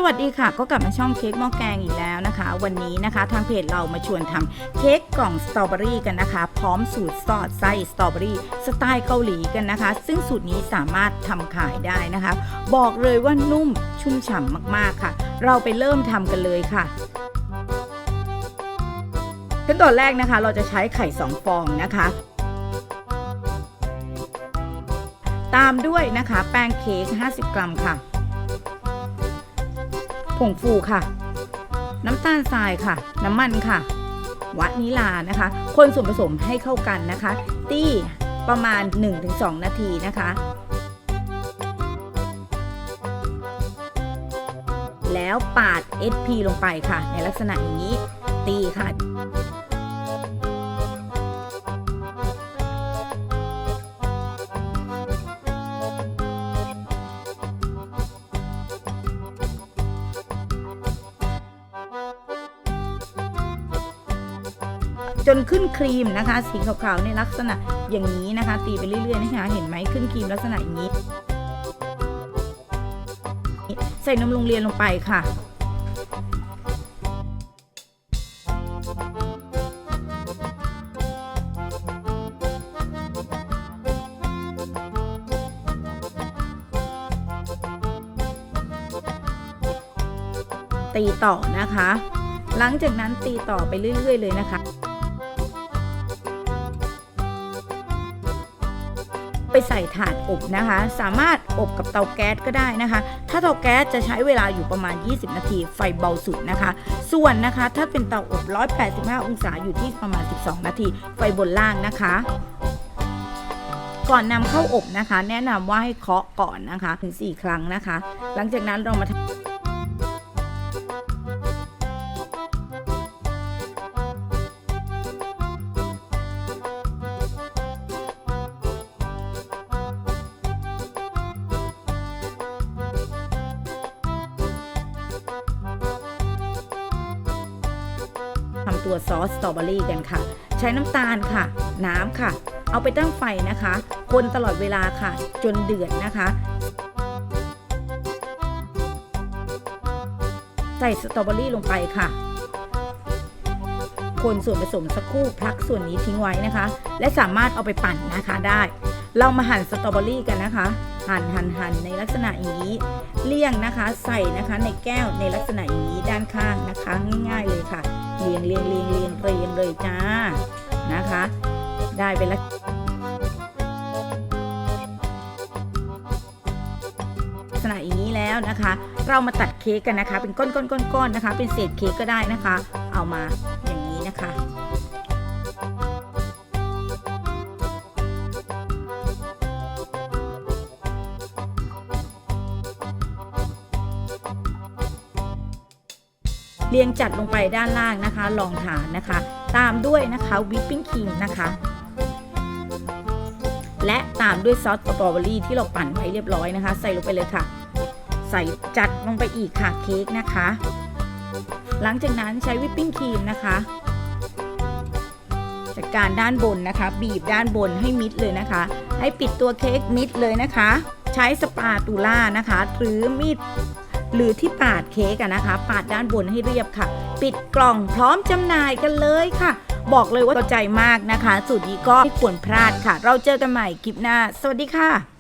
วัสดีค่ะก็กลับมาช่องเค้กหม้อแกงอีกแล้วนะคะวันนี้นะคะทางเพจเรามาชวนทำเค้กกล่องสตรอเบอรี่กันนะคะพร้อมสูตรซอสไส้สตรอเบอรี่สไตล์เกาหลีกันนะคะซึ่งสูตรนี้สามารถทำขายได้นะคะบอกเลยว่านุ่มชุ่มฉ่ำมากๆค่ะเราไปเริ่มทำกันเลยค่ะขั้นตอนแรกนะคะเราจะใช้ไข่2ฟองนะคะตามด้วยนะคะแป้งเค้ก50 กรัมค่ะผงฟูค่ะน้ำตาลทรายค่ะน้ำมันค่ะวานิลานะคะคนส่วนผสมให้เข้ากันนะคะตี้ประมาณ 1-2 นาทีนะคะแล้วปาด SP ลงไปค่ะในลักษณะอย่างนี้ตีค่ะจนขึ้นครีมนะคะสีขาวๆในลักษณะอย่างนี้นะคะตีไปเรื่อยๆนะคะเห็นไหมขึ้นครีมลักษณะอย่างนี้ใส่นมโรงเรียนลงไปค่ะตีต่อนะคะหลังจากนั้นตีต่อไปเรื่อยๆเลยนะคะไปใส่ถาดอบนะคะสามารถอบกับเตาแก๊สก็ได้นะคะถ้าเตาแก๊สจะใช้เวลาอยู่ประมาณ20 นาทีไฟเบาสุดนะคะส่วนนะคะถ้าเป็นเตาอบ185 องศาอยู่ที่ประมาณ12 นาทีไฟบนล่างนะคะก่อนนำเข้าอบนะคะแนะนำว่าให้เคาะก่อนนะคะถึง4 ครั้งนะคะหลังจากนั้นเรามาทำตัวซอสสตรอเบอรี่กันค่ะใช้น้ำตาลค่ะน้ำค่ะเอาไปตั้งไฟนะคะคนตลอดเวลาค่ะจนเดือดนะคะใส่สตรอเบอรี่ลงไปค่ะคนส่วนผสมสักครู่พักส่วนนี้ทิ้งไว้นะคะและสามารถเอาไปปั่นนะคะได้เรามาหั่นสตรอเบอรี่กันนะคะหั่นในลักษณะอย่างนี้เลี่ยงนะคะใส่นะคะในแก้วในลักษณะอย่างนี้ด้านข้างนะคะง่ายๆเลยค่ะเรียงเลยจ้านะคะได้ไปแล้วลักษณะอย่างนี้แล้วนะคะเรามาตัดเค้กกันนะคะเป็นก้อนๆนะคะเป็นเศษเค้กก็ได้นะคะเอามาอย่างนี้นะคะเรียงจัดลงไปด้านล่างนะคะรองฐานนะคะตามด้วยนะคะวิปปิ้งครีมนะคะและตามด้วยซอสสตรอเบอรี่ที่เราปั่นไว้เรียบร้อยนะคะใส่ลงไปเลยค่ะใส่จัดลงไปอีกค่ะเค้กนะคะหลังจากนั้นใช้วิปปิ้งครีมนะคะจัดการด้านบนนะคะบีบด้านบนให้มิดเลยนะคะให้ปิดตัวเค้กมิดเลยนะคะใช้สปาตูล่านะคะหรือมีดหรือที่ปาดเค้กนะคะปาดด้านบนให้เรียบค่ะปิดกล่องพร้อมจำหน่ายกันเลยค่ะบอกเลยว่าพอใจมากนะคะสูตรนี้ก็ไม่ควรพลาดค่ะเราเจอกันใหม่คลิปหน้าสวัสดีค่ะ